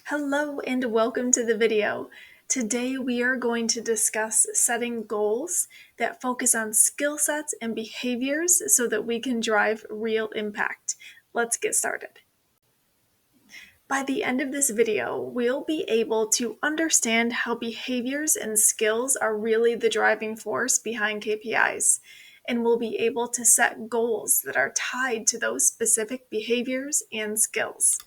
Hello and welcome to the video. Today we are going to discuss setting goals that focus on skill sets and behaviors so that we can drive real impact. Let's get started. By the end of this video, we'll be able to understand how behaviors and skills are really the driving force behind KPIs, and we'll be able to set goals that are tied to those specific behaviors and skills.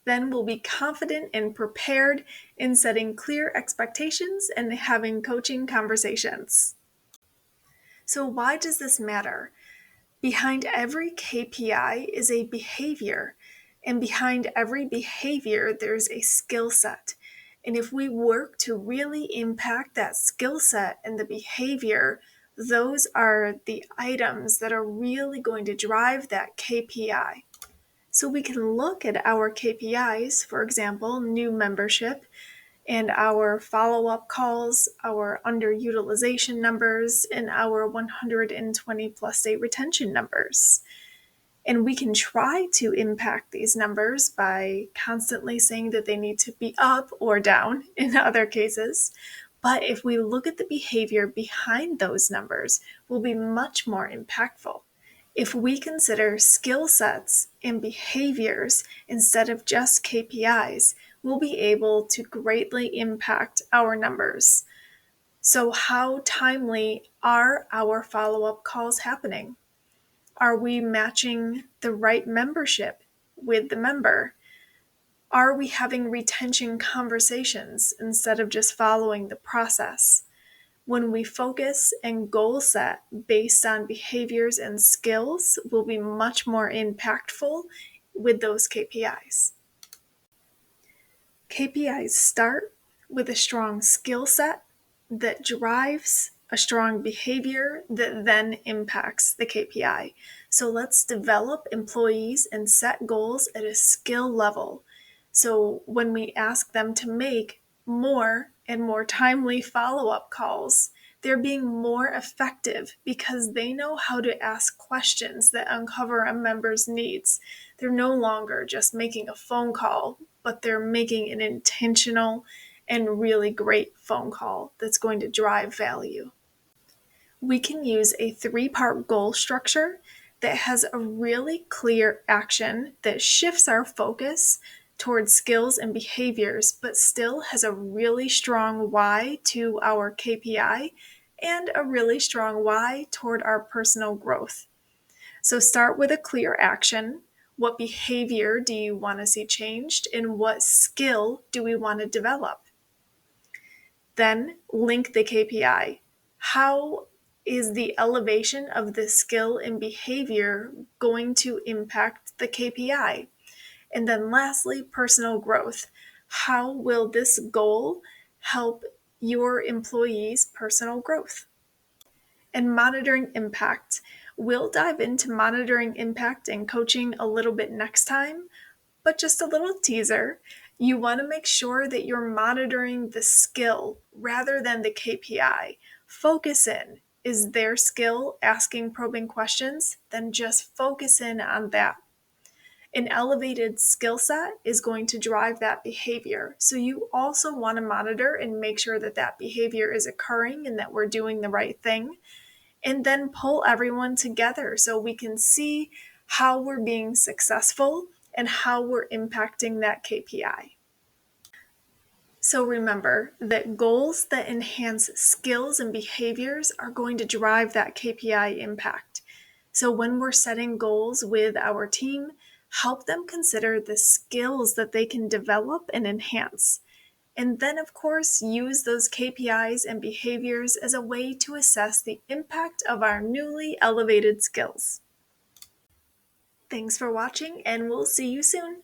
Then we'll be confident and prepared in setting clear expectations and having coaching conversations. So, why does this matter? Behind every KPI is a behavior, and behind every behavior, there's a skill set. And if we work to really impact that skill set and the behavior, those are the items that are really going to drive that KPI. So we can look at our KPIs, for example, new membership, and our follow-up calls, our underutilization numbers, and our 120 plus day retention numbers. And we can try to impact these numbers by constantly saying that they need to be up or down in other cases. But if we look at the behavior behind those numbers, we'll be much more impactful. If we consider skill sets and behaviors instead of just KPIs, we'll be able to greatly impact our numbers. So, how timely are our follow-up calls happening? Are we matching the right membership with the member? Are we having retention conversations instead of just following the process? When we focus and goal set based on behaviors and skills, we'll be much more impactful with those KPIs. KPIs start with a strong skill set that drives a strong behavior that then impacts the KPI. So let's develop employees and set goals at a skill level. So when we ask them to make more and more timely follow-up calls, they're being more effective because they know how to ask questions that uncover a member's needs. They're no longer just making a phone call, but they're making an intentional and really great phone call that's going to drive value. We can use a 3-part goal structure that has a really clear action that shifts our focus towards skills and behaviors, but still has a really strong why to our KPI and a really strong why toward our personal growth. So start with a clear action. What behavior do you want to see changed, and what skill do we want to develop? Then link the KPI. How is the elevation of the skill and behavior going to impact the KPI? And then lastly, personal growth. How will this goal help your employees' personal growth? And monitoring impact. We'll dive into monitoring impact and coaching a little bit next time, but just a little teaser. You want to make sure that you're monitoring the skill rather than the KPI. Focus in. Is their skill asking probing questions? Then just focus in on that. An elevated skill set is going to drive that behavior. So you also want to monitor and make sure that that behavior is occurring and that we're doing the right thing. And then pull everyone together so we can see how we're being successful and how we're impacting that KPI. So remember that goals that enhance skills and behaviors are going to drive that KPI impact. So when we're setting goals with our team, help them consider the skills that they can develop and enhance. And then, of course, use those KPIs and behaviors as a way to assess the impact of our newly elevated skills. Thanks for watching, and we'll see you soon.